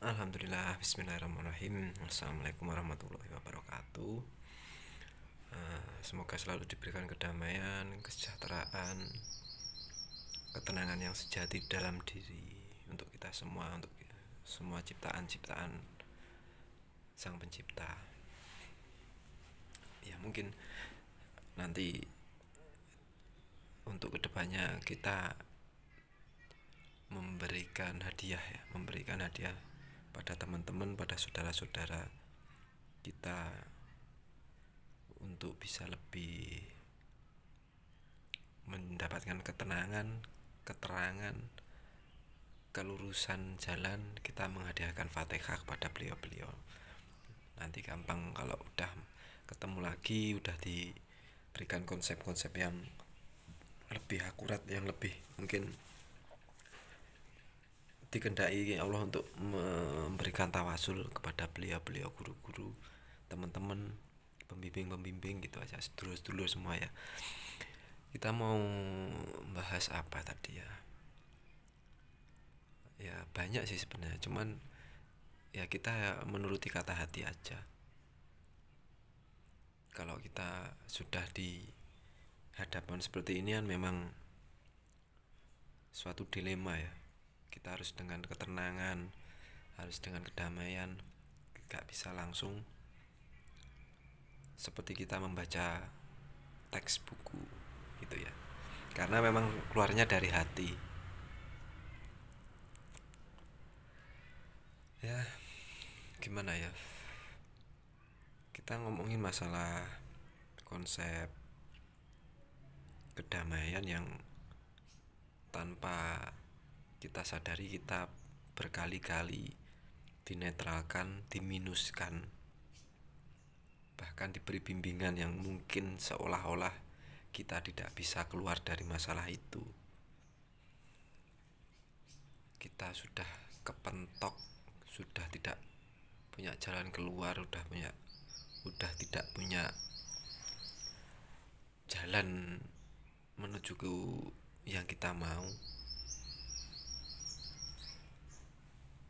Alhamdulillah, bismillahirrahmanirrahim. Assalamualaikum warahmatullahi wabarakatuh. Semoga selalu diberikan kedamaian, kesejahteraan, ketenangan yang sejati dalam diri untuk kita semua, untuk semua ciptaan-ciptaan Sang Pencipta. Ya mungkin nanti untuk kedepannya kita memberikan hadiah pada teman-teman, pada saudara-saudara kita untuk bisa lebih mendapatkan ketenangan, keterangan, kelurusan jalan. Kita menghadiahkan Fatihah kepada beliau-beliau. Nanti gampang kalau udah ketemu lagi, udah diberikan konsep-konsep yang lebih akurat, yang lebih mungkin dikehendaki Allah untuk memberikan tawasul kepada beliau-beliau, guru-guru, teman-teman, pembimbing-pembimbing gitu aja, sedulur-sedulur semua ya. Kita mau bahas apa tadi ya? Ya banyak sih sebenarnya, cuman ya kita menuruti kata hati aja. Kalau kita sudah di hadapan seperti ini kan memang suatu dilema ya. Kita harus dengan ketenangan, harus dengan kedamaian, gak bisa langsung seperti kita membaca teks buku gitu ya, karena memang keluarnya dari hati ya. Gimana ya, kita ngomongin masalah konsep kedamaian yang tanpa kita sadari kita berkali-kali dinetralkan, diminuskan, bahkan diberi bimbingan yang mungkin seolah-olah kita tidak bisa keluar dari masalah itu. Kita sudah kepentok, sudah tidak punya jalan keluar, udah tidak punya jalan menuju ke yang kita mau.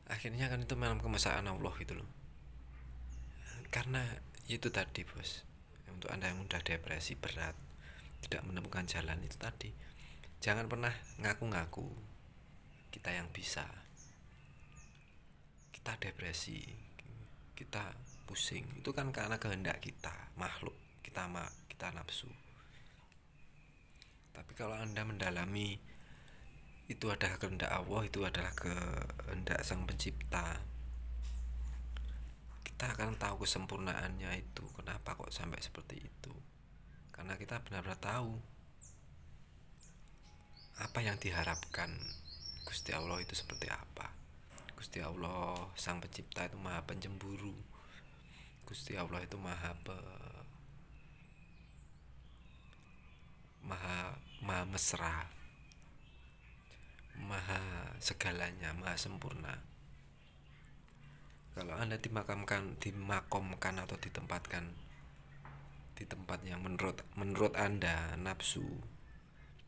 Akhirnya kan itu malam kemasaan Allah gitu loh. Karena itu tadi bos, untuk anda yang udah depresi berat, tidak menemukan jalan, itu tadi, jangan pernah ngaku-ngaku kita yang bisa. Kita depresi, kita pusing, itu kan karena kehendak kita, makhluk kita nafsu. Tapi kalau anda mendalami itu adalah kehendak Allah, itu adalah kehendak Sang Pencipta, kita akan tahu kesempurnaannya itu. Kenapa kok sampai seperti itu? Karena kita benar-benar tahu apa yang diharapkan Gusti Allah itu seperti apa. Gusti Allah Sang Pencipta itu maha pencemburu. Gusti Allah itu maha mesra, maha segalanya, maha sempurna. Kalau anda dimakomkan atau ditempatkan di tempat yang menurut anda nafsu,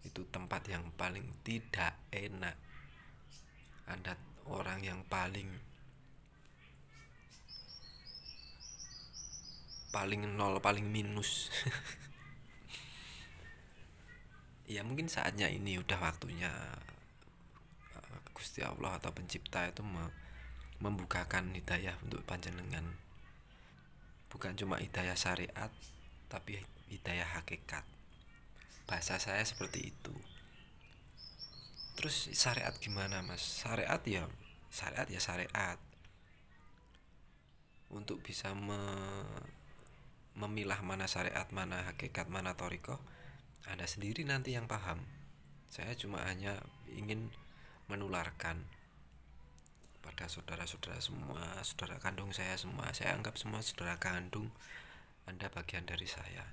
itu tempat yang paling tidak enak. Anda orang yang paling nol, paling minus. Ya mungkin saatnya ini udah waktunya Gusti Allah atau Pencipta itu membukakan hidayah untuk panjenengan. Bukan cuma hidayah syariat, tapi hidayah hakikat. Bahasa saya seperti itu. Terus syariat gimana mas? Syariat ya syariat. Untuk bisa memilah mana syariat, mana hakikat, mana thariqah, anda sendiri nanti yang paham. Saya cuma hanya ingin menularkan pada saudara-saudara semua, saudara kandung saya semua. Saya anggap semua saudara kandung. Anda bagian dari saya.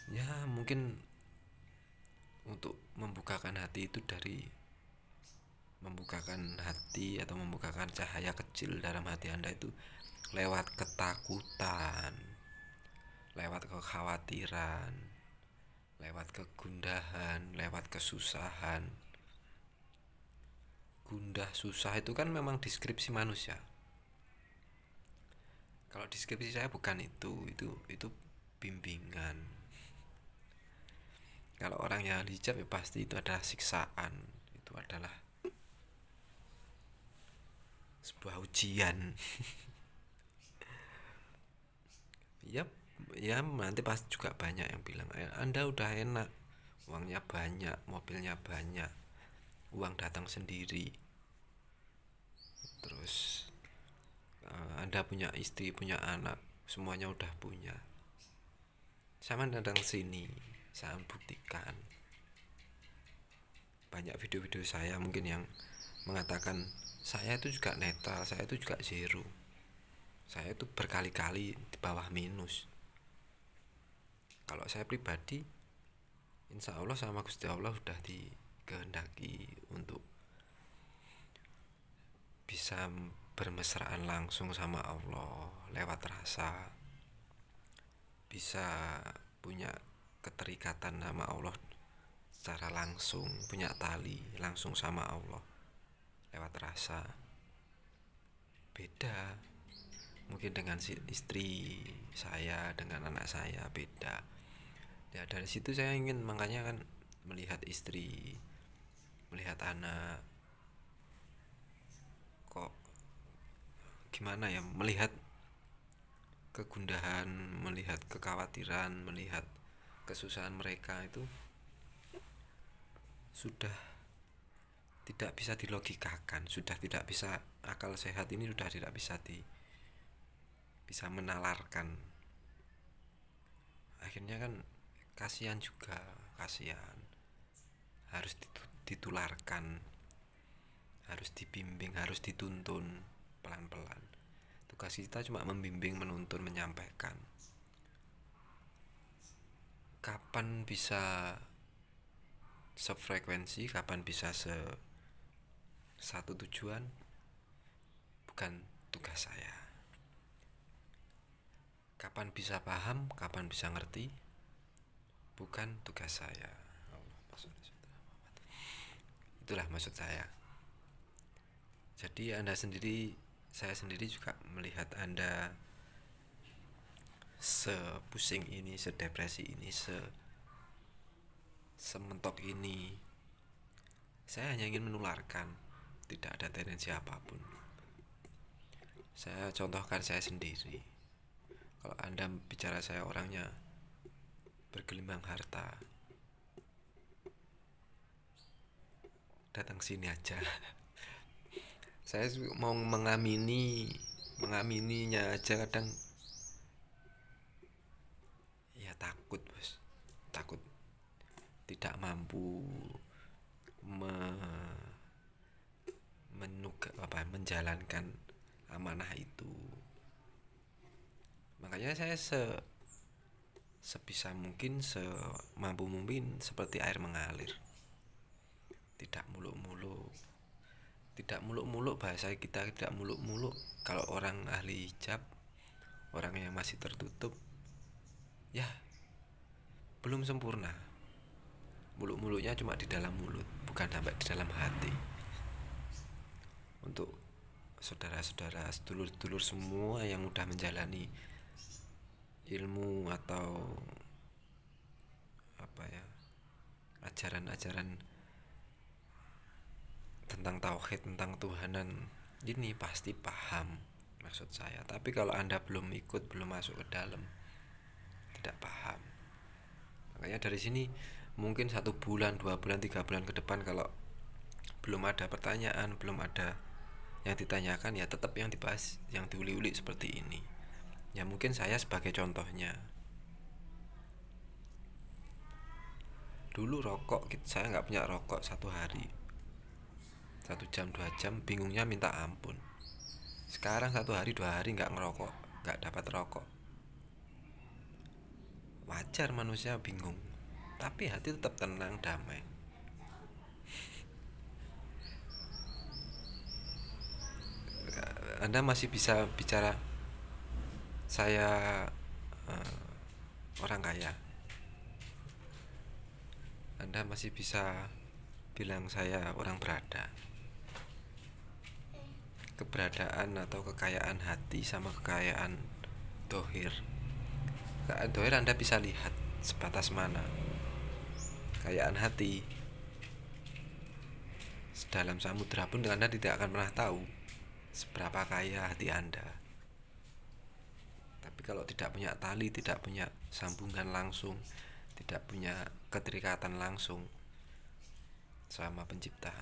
Ya mungkin untuk membukakan hati itu dari membukakan hati atau membukakan cahaya kecil dalam hati Anda itu lewat ketakutan, lewat kekhawatiran, lewat kegundahan, lewat kesusahan. gundah susah itu kan memang deskripsi manusia. Kalau deskripsi saya bukan itu bimbingan. Kalau orang yang hijab ya pasti itu adalah siksaan, itu adalah sebuah ujian. Ya, ya nanti pasti juga banyak yang bilang Anda udah enak, uangnya banyak, mobilnya banyak, uang datang sendiri, terus Anda punya istri, punya anak, semuanya udah punya. Sama datang sini, saya buktikan. Banyak video-video saya mungkin yang mengatakan saya itu juga netral, saya itu juga zero, saya itu berkali-kali di bawah minus. Kalau saya pribadi, insya Allah sama Gusti Allah sudah dikehendaki untuk bisa bermesraan langsung sama Allah lewat rasa, bisa punya keterikatan sama Allah secara langsung, punya tali langsung sama Allah lewat rasa. Beda mungkin dengan si istri saya, dengan anak saya beda. Ya dari situ saya ingin, makanya kan melihat istri, melihat anak, kok gimana ya, melihat kegundahan, melihat kekhawatiran, melihat kesusahan mereka itu sudah tidak bisa dilogikakan, sudah tidak bisa, akal sehat ini sudah tidak bisa menalarkan. Akhirnya kan kasihan juga, kasihan, harus ditularkan, harus dibimbing, harus dituntun pelan-pelan. Tugas kita cuma membimbing, menuntun, menyampaikan. Kapan bisa sefrekuensi, kapan bisa satu tujuan, bukan tugas saya. Kapan bisa paham, kapan bisa ngerti, bukan tugas saya. Itulah maksud saya. Jadi saya sendiri juga melihat Anda sepusing ini, sedepresi ini, sementok ini. Saya hanya ingin menularkan, tidak ada tendensi apapun. Saya contohkan saya sendiri. Kalau Anda bicara saya orangnya bergelimang harta, datang sini aja. Saya mau mengamininya aja kadang ya takut, bos, takut tidak mampu menjalankan amanah itu. Makanya saya sebisa mungkin, semampu mungkin seperti air mengalir, tidak muluk-muluk, bahasa kita tidak muluk-muluk. Kalau orang ahli hijab, orang yang masih tertutup, ya belum sempurna. Muluk-muluknya cuma di dalam mulut, bukan sampai di dalam hati. Untuk saudara-saudara, sedulur-sedulur semua yang udah menjalani ilmu atau ajaran-ajaran tentang tauhid, tentang Tuhanan, ini pasti paham maksud saya. Tapi kalau Anda belum ikut, belum masuk ke dalam, tidak paham. Makanya dari sini mungkin 1 bulan, 2 bulan, 3 bulan ke depan, kalau belum ada pertanyaan, belum ada yang ditanyakan, ya tetap yang dibahas, yang diuli-uli seperti ini. Ya mungkin saya sebagai contohnya. Dulu rokok, saya nggak punya rokok 1 hari, 1 jam 2 jam bingungnya minta ampun. Sekarang 1 hari 2 hari nggak ngerokok, nggak dapat rokok, wajar manusia bingung, tapi hati tetap tenang, damai. Anda masih bisa bicara saya orang kaya, Anda masih bisa bilang saya orang berada. keberadaan atau kekayaan hati sama kekayaan dohir. Kekayaan dohir Anda bisa lihat sebatas mana. Kekayaan hati, sedalam samudra pun Anda tidak akan pernah tahu seberapa kaya hati Anda. Tapi kalau tidak punya tali, tidak punya sambungan langsung, tidak punya keterikatan langsung sama pencipta,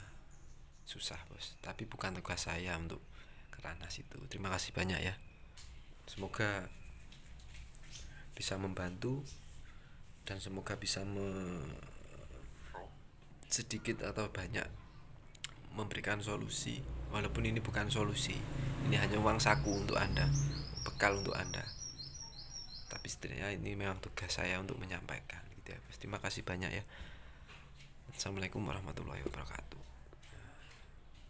susah bos. Tapi bukan tugas saya untuk ke ranah situ. Terima kasih banyak ya. Semoga bisa membantu dan semoga bisa sedikit atau banyak memberikan solusi. Walaupun ini bukan solusi, ini hanya uang saku untuk Anda, bekal untuk Anda. Tapi setidaknya ini memang tugas saya untuk menyampaikan gitu ya. Terima kasih banyak ya. Assalamualaikum warahmatullahi wabarakatuh.